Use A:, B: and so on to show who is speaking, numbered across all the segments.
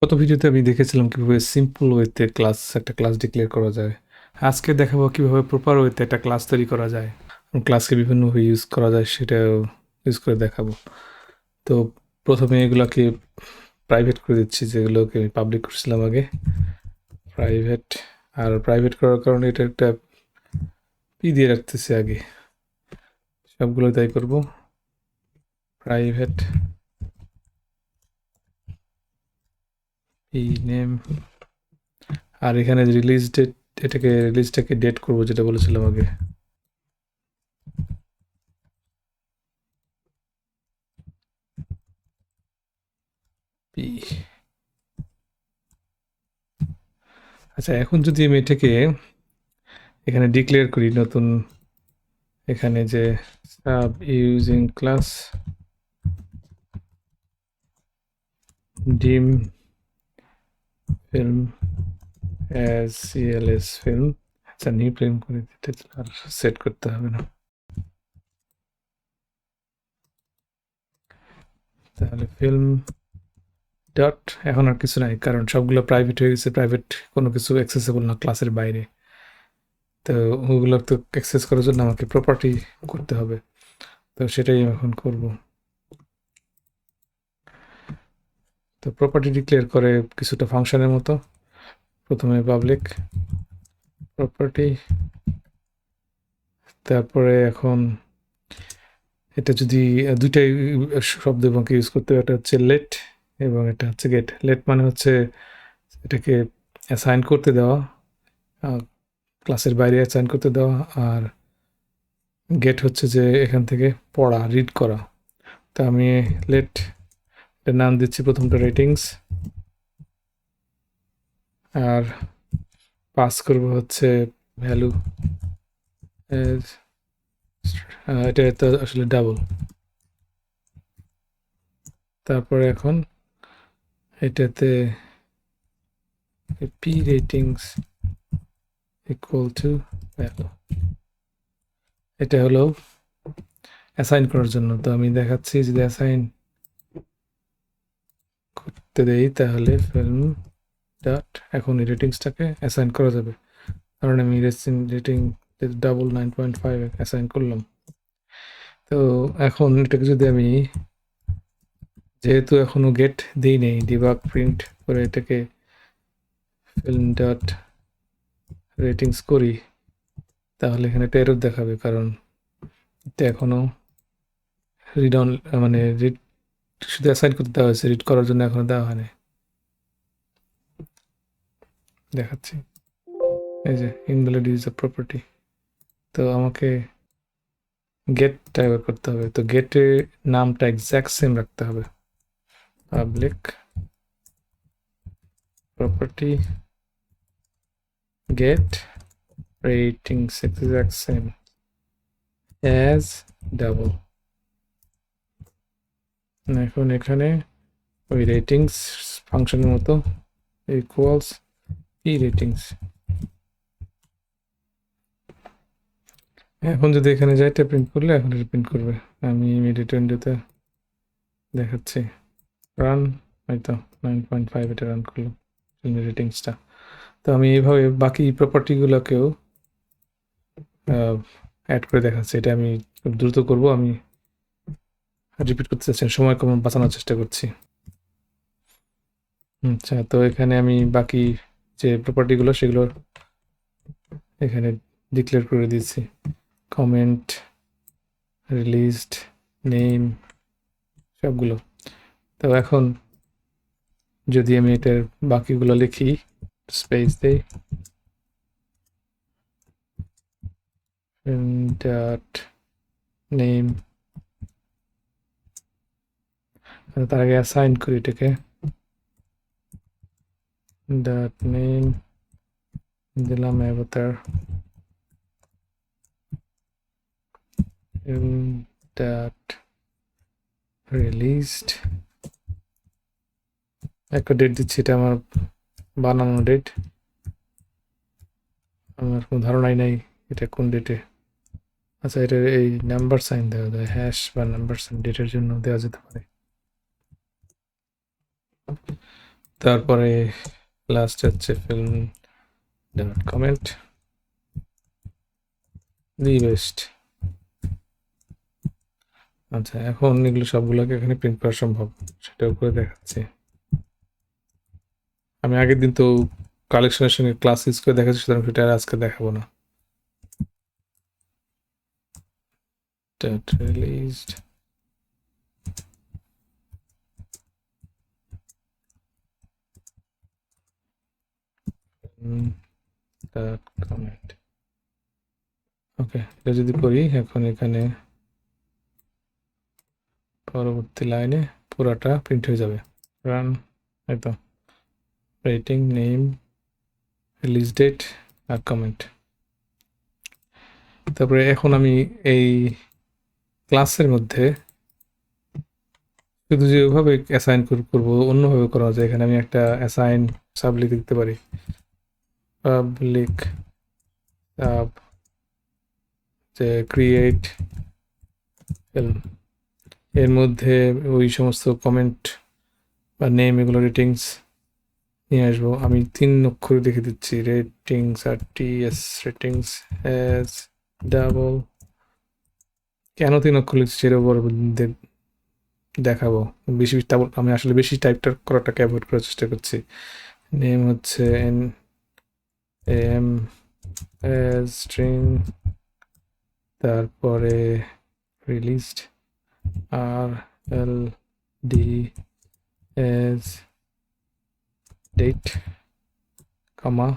A: গত ভিডিওতে আমি দেখেছিলাম কিভাবে সিম্পল ওয়েতে একটা ক্লাস ডিক্লেয়ার করা যায়। আজকে দেখাবো কিভাবে প্রপার ওয়েতে একটা ক্লাস তৈরি করা যায়। ক্লাসকে বিভিন্নভাবে ইউজ করা যায় সেটাও ইউজ করে দেখাবো। তো প্রথমে এগুলোকে প্রাইভেট করে দিচ্ছি, যেগুলোকে আমি পাবলিক করছিলাম আগে। প্রাইভেট, আর প্রাইভেট করার কারণে এটা একটা পি দিয়ে রাখতেছি আগে, সবগুলো তাই করব। প্রাইভেট পি নেম, আর এখানে রিলিজ ডেট, রিলিজটাকে ডেট করব যেটা বলেছিলাম আগে। পি, আচ্ছা এখন যদি আমি এটাকে এখানে ডিক্লেয়ার করি নতুন, এখানে যে সাব ইউজিং ক্লাস ডিম ফিল্ম অ্যাজ সিএলএস ফিল্ম, আচ্ছা নিউ ফিল্ম করে দিতে আর সেট করতে হবে না। তাহলে ফিল্ম ডট, এখন আর কিছু নাই কারণ সবগুলো প্রাইভেট হয়ে গেছে, প্রাইভেট কোনো কিছু অ্যাক্সেসেবল না ক্লাসের বাইরে। তো ওগুলো তো অ্যাক্সেস করার জন্য আমাকে প্রপার্টি করতে হবে, তো সেটাই এখন করব। তো প্রপার্টি ডিক্লেয়ার করে কিছুটা ফাংশনের মতো। প্রথমে পাবলিক প্রপার্টি, তারপরে এখন এটা যদি দুইটাই শব্দ এবং ইউজ করতে হবে, এটা হচ্ছে লেট এবং এটা হচ্ছে গেট। লেট মানে হচ্ছে এটাকে অ্যাসাইন করতে দেওয়া, ক্লাসের বাইরে অ্যাসাইন করতে দেওয়া, আর গেট হচ্ছে যে এখান থেকে পড়া, রিড করা। তো আমি লেট এর নাম দিচ্ছি প্রথমটা রেটিংস, আর পাস করব হচ্ছে ভ্যালু, এটা তো আসলে ডাবল। তারপরে এখন এটাতে P ratings equal to value, এটা হলো অ্যাসাইন করার জন্য। তো আমি দেখাচ্ছি যদি অ্যাসাইন করতে দেই তাহলে ফিল্ম ডট, এখন এই রেটিংসটাকে অ্যাসাইন করা যাবে, কারণ আমি রেটিং ডাবল 9.5 অ্যাসাইন করলাম। তো এখন এটাকে যদি আমি, যেহেতু এখনো গেট দিই নেই, ডিবাগ প্রিন্ট করে এটাকে ফিল্ম ডট রেটিংস করি, তাহলে এখানে একটা এরর দেখাবে, কারণ এটা এখনো রিড অন, মানে রিড শুধু অ্যাসাইন করতে দেওয়া হয়েছে, রিড করার জন্য এখনো দেওয়া হয়নি। দেখাচ্ছি, এই যে ইনভ্যালিড ইউজ অফ প্রপার্টি। তো আমাকে গেটটা এবার করতে হবে। তো গেটে নামটা এক্স্যাক্ট সেম রাখতে হবে, public property get ratings exact same as double. এখন এখানে ওই রেটিংস ফাংশনের মতো ইকুয়ালস ই রেটিংস। এখন যদি এখানে যাই এটা প্রিন্ট করলে এখন এটা প্রিন্ট করবে। আমি ইমিডিয়েট উইন্ডোতে দেখাচ্ছি, রান, হয়তো 9.5 এটা রান করলো রেটিংসটা। তো আমি এইভাবে বাকি প্রপার্টিগুলোকেও অ্যাড করে দেখাচ্ছি। এটা আমি খুব দ্রুত করব, আমি রিপিট করতে চাচ্ছি, সময় কম বাঁচানোর চেষ্টা করছি। আচ্ছা, তো এখানে আমি বাকি যে প্রপার্টিগুলো সেগুলো এখানে ডিক্লেয়ার করে দিয়েছি, কমেন্ট, রিলিজড, নেম, সবগুলো। তো এখন যদি আমি এটার বাকিগুলো লিখি, স্পেস দেই, ডট নেম, তার আগে অ্যাসাইন করি এটাকে, ডট নেম দিলাম অ্যাভাটার, ডট রিলিজড, একটা ডেট দিচ্ছি, এটা আমার বানানো ডেট, আমার কোনো ধারণাই নাই এটা কোন ডেটে। আচ্ছা, এটা এই নাম্বার সাইন দেওয়া যায়, হ্যাশ বা নাম্বার সাইন ডেটের জন্য দেওয়া যেতে পারে। তারপরে লাস্ট হচ্ছে film dot comment the best. আচ্ছা, এখন এগুলো সবগুলোকে এখানে প্রিন্ট করা সম্ভব, সেটা উপরে দেখাচ্ছি। আমি আগের দিন তো কালেকশনের সঙ্গে ক্লাস ইউজ করে দেখাচ্ছি, সুতরাং সেটা আর আজকে দেখাবো না। Released comment. ওকে, এটা যদি করি এখন এখানে পরবর্তী লাইনে পুরাটা প্রিন্ট হয়ে যাবে। রান, হয়তো রেটিং, নেম, রিলিজ ডেট আর কমেন্ট। তারপরে এখন আমি এই ক্লাসের মধ্যে শুধু যেভাবে অ্যাসাইন করবো অন্যভাবে করা যায়। এখানে আমি একটা অ্যাসাইন সাব লিখে দিতে পারি, পাবলিক সাব, যে ক্রিয়েট ফিল্ম, এর মধ্যে ওই সমস্ত কমেন্ট বা নেম এগুলো রেটিংস নিয়ে আসবো। আমি 3 অক্ষর দেখে দিচ্ছি, রেটিংস আর টিএস, রেটিংস এস ডাবল। কেন 3 অক্ষর লিখছি সেটা বড় দেখাবো। বেশি আমি আসলে বেশি টাইপটা করাটাকে অ্যাভয়েড করার চেষ্টা করছি। নেম হচ্ছে এন এম এস স্ট্রিং, তারপরে রিলিজড আর এল ডি এস ডেট, কমা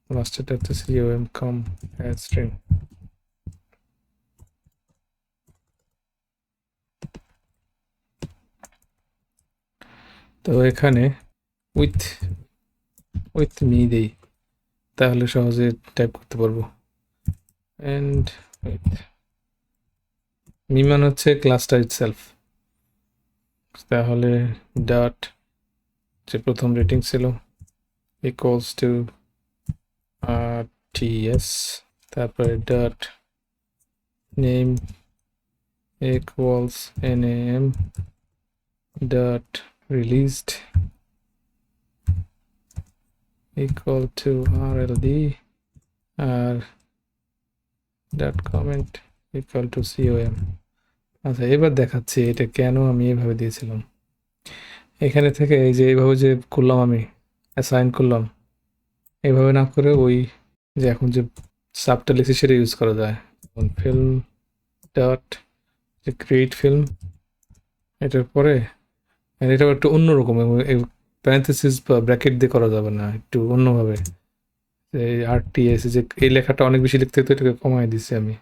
A: লাস্টেরটা হচ্ছে সিওএম কম এস স্ট্রিং। তো এখানে উইথ মি দেই, তাহলে সহজে টাইপ করতে পারবো। এন্ড উইথ মি মানে হচ্ছে ক্লাসটা ইটসেলফ, তাহলে ডট যে প্রথম রেটিং ছিল ইকুয়ালস টু টিএস, তারপরে dot name equals NAM dot released equal to RLD আর dot comment equal to COM। আচ্ছা, এবার দেখাচ্ছি এটা কেন আমি এইভাবে দিয়েছিলাম। এখানে থেকে এই যে এইভাবে যে করলাম, আমি অ্যাসাইন করলাম, এইভাবে না করে ওই যে এখন যে সাবটা লিখছি সেটা ইউজ করা যায়। ফিল্ম ডট যে ক্রিয়েট ফিল্ম, এটার পরে এটা একটু অন্যরকম, প্যারেন্থেসিস বা ব্র্যাকেট দিয়ে করা যাবে না, একটু অন্যভাবে। এই আরটিএস যে এই লেখাটা অনেক বেশি লিখতে হতো, এটাকে কমাই দিচ্ছি আমি।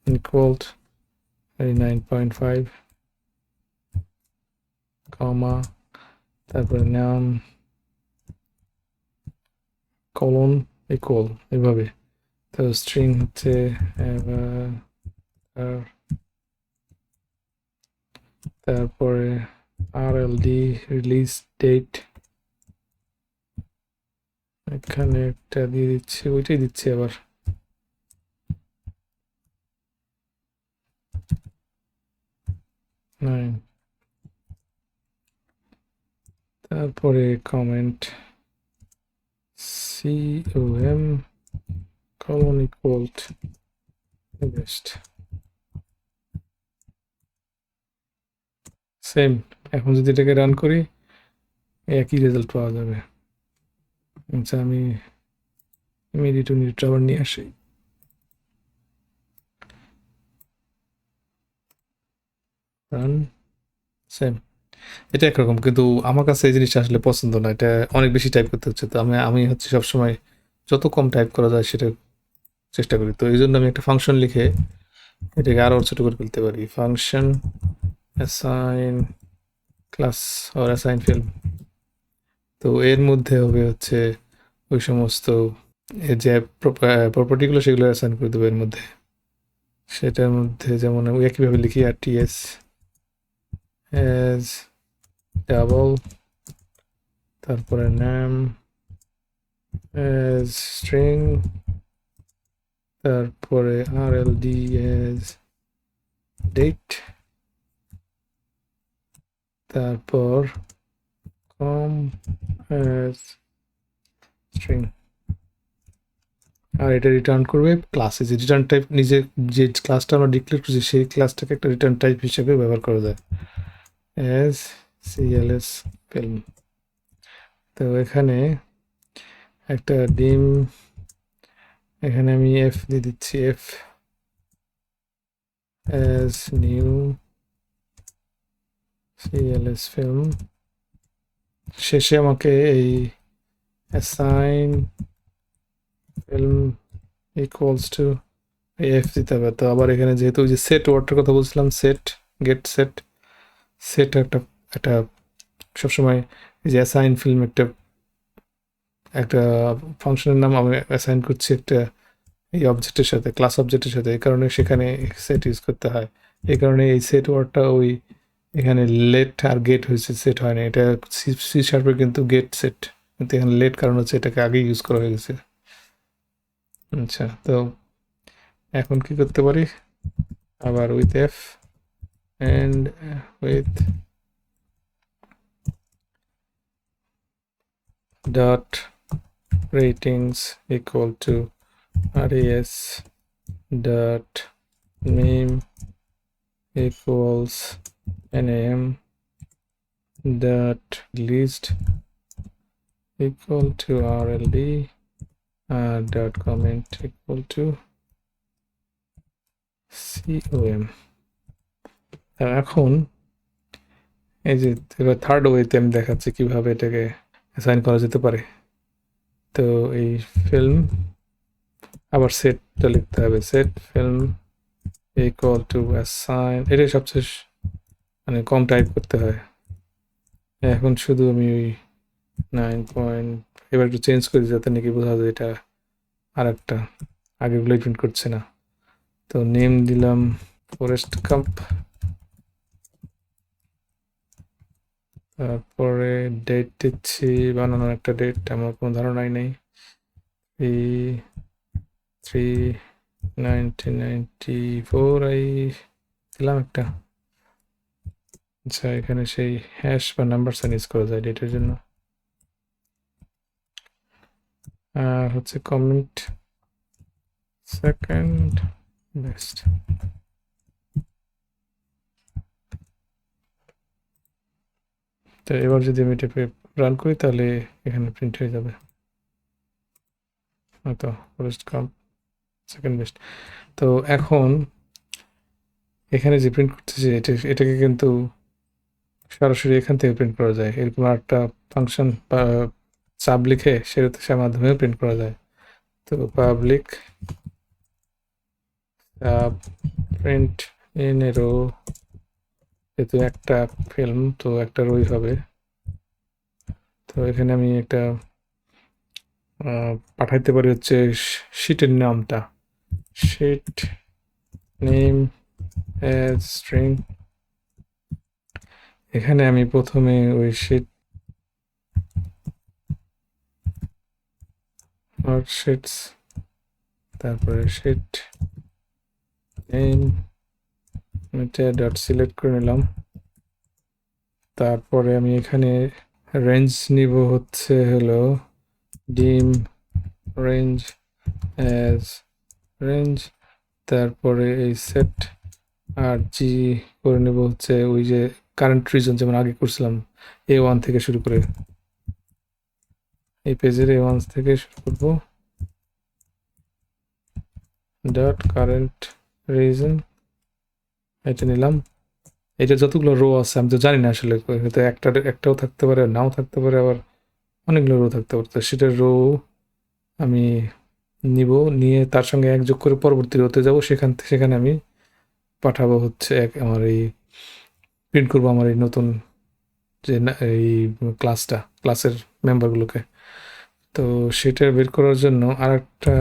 A: ইকুয়ালড 9.5 কমা, তারপরে নাম কলন ইকুয়াল, এভাবে। তো স্ট্রিং হচ্ছে তারপরে আরএলডি রিলিজ ডেট, এখানে একটা দিয়ে দিচ্ছি, ওইটাই দিচ্ছি আবার। তারপরে comment COM colon equal to best, same. এখন যদি এটাকে রান করি একই রেজাল্ট পাওয়া যাবে। আচ্ছা, আমি ইমিডিয়েট আবার নিয়ে আসি। Run, same. এটা একরকম, কিন্তু আমার কাছে এই জিনিসটা আসলে পছন্দ না, এটা অনেক বেশি টাইপ করতে হচ্ছে। তো আমি হচ্ছে সবসময় যত কম টাইপ করা যায় সেটা চেষ্টা করি। তো এই জন্য আমি একটা ফাংশন লিখে এটাকে আরও ছোটো করে ফেলতে পারি। Function assign class or assign film. তো এর মধ্যে হবে হচ্ছে ওই সমস্ত যে প্রপার্টিগুলো সেগুলো অ্যাসাইন করে দেবো এর মধ্যে। সেটার মধ্যে যেমন ওই একইভাবে লিখি আর টিএস এজ ডাবল, তারপরে নাম এজ স্ট্রিং, তারপরে আরএলডি এজ ডেট, তারপর কম অ্যাজ স্ট্রিং, আর এটা রিটার্ন করবে ক্লাসে যে রিটার্ন টাইপ, নিজে যে ক্লাসটা আমরা ডিক্লেয়ার করছি সেই ক্লাসটাকে একটা রিটার্ন টাইপ হিসেবে ব্যবহার করা যায়, অ্যাজ cls film। তো এখানে একটা ডিম, এখানে আমি এফ দিয়ে দিচ্ছি, F as new cls film। শেষে আমাকে এই assign film equals to F দিতে হবে। তো আবার এখানে যেহেতু ওই যে সেট ওয়ার্ডটার কথা বলছিলাম, সেট গেট সেট, সেট একটা একটা সবসময় এই যে অ্যাসাইন ফিল্ম একটা একটা ফাংশনের নাম আমি অ্যাসাইন করছি একটা এই অবজেক্টের সাথে, ক্লাস অবজেক্টের সাথে, এই কারণে সেখানে সেট ইউজ করতে হয়। এই কারণে এই সেট ওয়ার্ডটা ওই এখানে লেট আর গেট হয়েছে, সেট হয় না। এটা সি শার্পের কিন্তু গেট সেট, কিন্তু এখানে লেট কারণ হচ্ছে এটাকে আগে ইউজ করা হয়ে গেছে। আচ্ছা, তো এখন কি করতে পারি, আবার with F and with dot ratings equal to res dot name equals name dot list equal to rld dot comment equal to com। এখন এই যে এবার থার্ড ওয়েতে আমি দেখাচ্ছি কিভাবে এটাকে অ্যাসাইন করা যেতে পারে। তো এই ফিল্ম আবার সেটটা লিখতে হবে, set film equal to assign, এটাই সবচেয়ে মানে কম টাইপ করতে হয়। এখন শুধু আমি ওই 9 এবার একটু চেঞ্জ করি যাতে নাকি বোঝা যায় এটা আর একটা আগেগুলোই প্রিন্ট করছে না। তো নেম দিলাম ফরেস্ট কাম্প, তারপরে ডেট দিচ্ছি, বানানোর একটা ডেট আমার কোনো ধারণাই নেই, 3/3/1994 আই দিলাম একটা। আচ্ছা, এখানে সেই হ্যাশ বা নাম্বার সাইন ইউজ করা যায় ডেটের জন্য। আর হচ্ছে কমেন্ট সেকেন্ড বেস্ট। তো এবার যদি আমি এটাকে রান করি তাহলে এখানে প্রিন্ট হয়ে যাবে, হয়তো ফার্স্ট কাম সেকেন্ড বেস্ট। তো এখন এখানে যে প্রিন্ট করতেছি এটাকে কিন্তু সরাসরি এখান থেকে প্রিন্ট করা যায়, এরকম একটা ফাংশন বা সাব লিখে সে মাধ্যমেও প্রিন্ট করা যায়। তো public sub print in a row, যেহেতু একটা ফিল্ম তো একটা রোই হবে। তো এখানে আমি একটা পাঠাইতে পারি হচ্ছে শিটের নামটা, শিট নেম অ্যাজ স্ট্রিং। এখানে আমি প্রথমে ওই শিট আর শিটস, তারপরে শিট নেম এটা ডট সিলেক্ট করে নিলাম। তারপরে আমি এখানে রেঞ্জ নিব হচ্ছে হলো ডিম রেঞ্জ অ্যাজ রেঞ্জ, তারপরে এই সেট আর জি করে নেব হচ্ছে ওই যে কারেন্ট রিজন যেমন আগে করছিলাম A1 থেকে শুরু করে, এই পেজের A1 থেকে শুরু করব, ডট কারেন্ট রিজন এটা নিলাম। এটা যতগুলো রো আছে আমি তো জানি না আসলে, হয়তো একটাও থাকতে পারে, নাও থাকতে পারে, আবার অনেকগুলো রো থাকতে পারে। তো সেটার রো আমি নিব, নিয়ে তার সঙ্গে এক যোগ করে পরবর্তী রোতে যাব, সেখানে আমি পাঠাবো হচ্ছে আমার এই প্রিন্ট করবো আমার এই নতুন যে এই ক্লাসের মেম্বারগুলোকে। তো সেটা বের করার জন্য আর একটা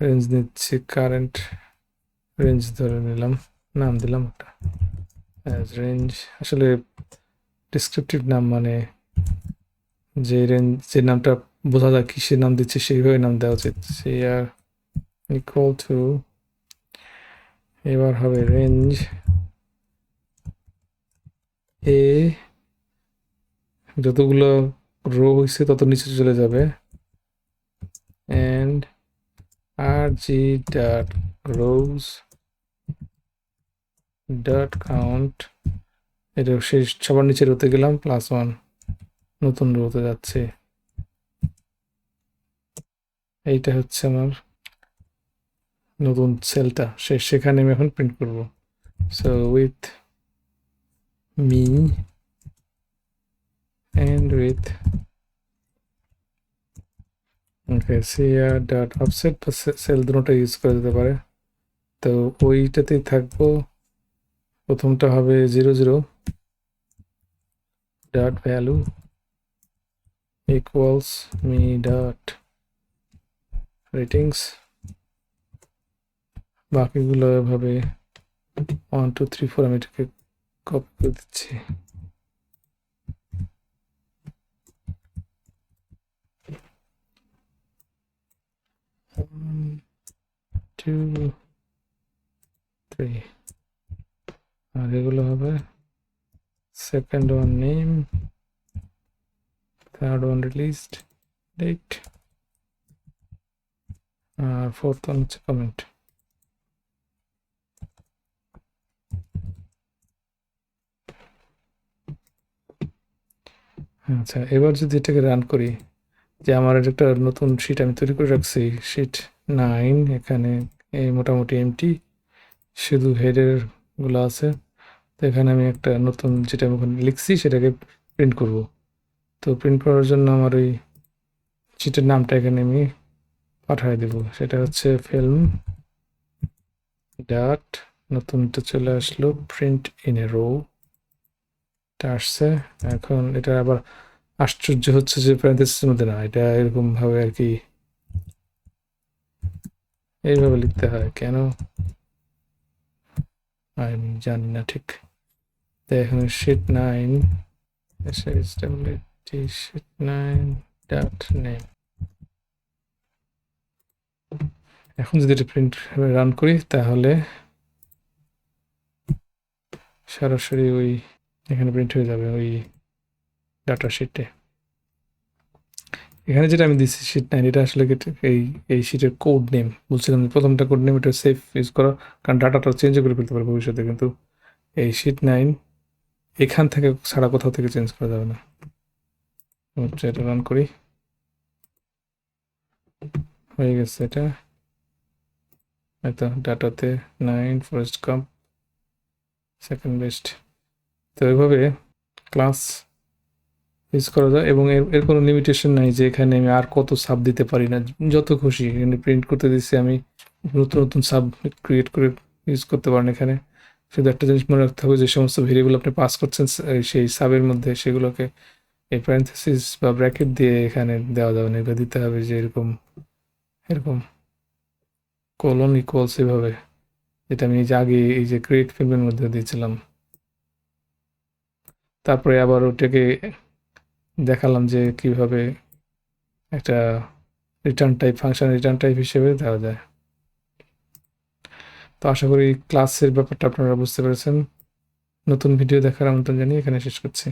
A: রেঞ্জ নিচ্ছি, কারেন্ট রেঞ্জ ধরে নিলাম, নাম দিলাম একটা রেঞ্জ। আসলে ডিসক্রিপটিভ নাম মানে যে রেঞ্জ যে নামটা বোঝা যায় কিসের নাম দিচ্ছে সেইভাবে নাম দেওয়া উচিত। আর ইকুয়াল টু এবার হবে রেঞ্জ এ যতগুলো রো হয়েছে তত নিচে চলে যাবে and rg dot rows dot count এটা শেষ সবার নিচে রোতে গেলাম +1 নতুন রোতে যাচ্ছে এইটা হচ্ছে আমার নতুন সেলটা সেখানে আমি এখন প্রিন্ট করব so with me and with okay cr dot offset বা সেল দুটোটা ইউজ করা যেতে পারে তো ওইটাতেই থাকবো প্রথমটা হবে 00 dot value equals me dot ratings বাকিগুলো এভাবে 1 2 3 4 আমি এটাকে কপি করে দিচ্ছি One, 2, 3 আর এগুলো হবে second one name third one released date আর fourth one হচ্ছে comment আচ্ছা এবার যদি এটাকে রান করি যে আমার একটা নতুন শিট আমি তৈরি করে রাখছি শিট 9 এখানে এই মোটামুটি এমটি শুধু হেডের গুলো আছে তো এখানে আমি একটা নতুন যেটা আমি ওখানে লিখছি সেটাকে প্রিন্ট করব তো প্রিন্ট করার জন্য আমার ওই শিটের নামটা এখানে আমি পাঠিয়ে দেব সেটা হচ্ছে ফিল্ম ডট নতুনটা চলে আসলো প্রিন্ট ইন এ রো এটা আসছে এখন এটা আবার আশ্চর্য হচ্ছে যে প্যারেনথেসিসের মধ্যে না এটা এরকম ভাবে আর কি এইভাবে লিখতে হয় কেন আমি জানি না ঠিক তো এখানে শিট 9 শিট 9 ডট নেম এখন যদি এটা প্রিন্ট রান করি তাহলে সরাসরি ওই এখানে প্রিন্ট হয়ে যাবে ওই ডাটা শিটে এখানে যেটা আমি দিচ্ছি শিট 9 এটা আসলে এই শিটের কোড নেম বলছিলাম যে প্রথমটা কোড নেম এটা সেফ ইউজ করো কারণ ডাটাটা চেঞ্জ করে ফেলতে পারবে ভবিষ্যতে কিন্তু এই শিট 9 এখান থেকে ছাড়া কোথাও থেকে চেঞ্জ করা যাবে না এটা রান করি হয়ে গেছে এটা হয়তো ডাটাতে 9 ফার্স্ট কম সেকেন্ড বেস্ট তো এইভাবে ক্লাস ইউজ করা যায় এবং এর কোনো লিমিটেশন নাই যে এখানে আমি আর কত সাব দিতে পারি না যত খুশি এখানে প্রিন্ট করতে দিচ্ছি আমি নতুন নতুন সাব ক্রিয়েট করে ইউজ করতে পারেন এখানে শুধু একটা জিনিস মনে রাখতে হবে যে সমস্ত ভেরিয়েবল আপনি পাস করছেন সেই সাবের মধ্যে সেগুলোকে এই প্যারেনথেসিস বা ব্র্যাকেট দিয়ে এখানে দেওয়া যাবে না এবার দিতে হবে যে এরকম এরকম কোলন ইকুয়ালস এভাবে যেটা আমি এই যে আগে এই যে ক্রিয়েট ফিল্মের মধ্যে দিয়েছিলাম তারপরে আবার ওটাকে দেখালাম যে কিভাবে একটা return type function return type হিসেবে দেওয়া যায় তো আশা করি ক্লাসের ব্যাপারটা আপনারা বুঝতে পেরেছেন নতুন ভিডিও দেখার আমন্ত্রণ জানিয়ে এখানে শেষ করছি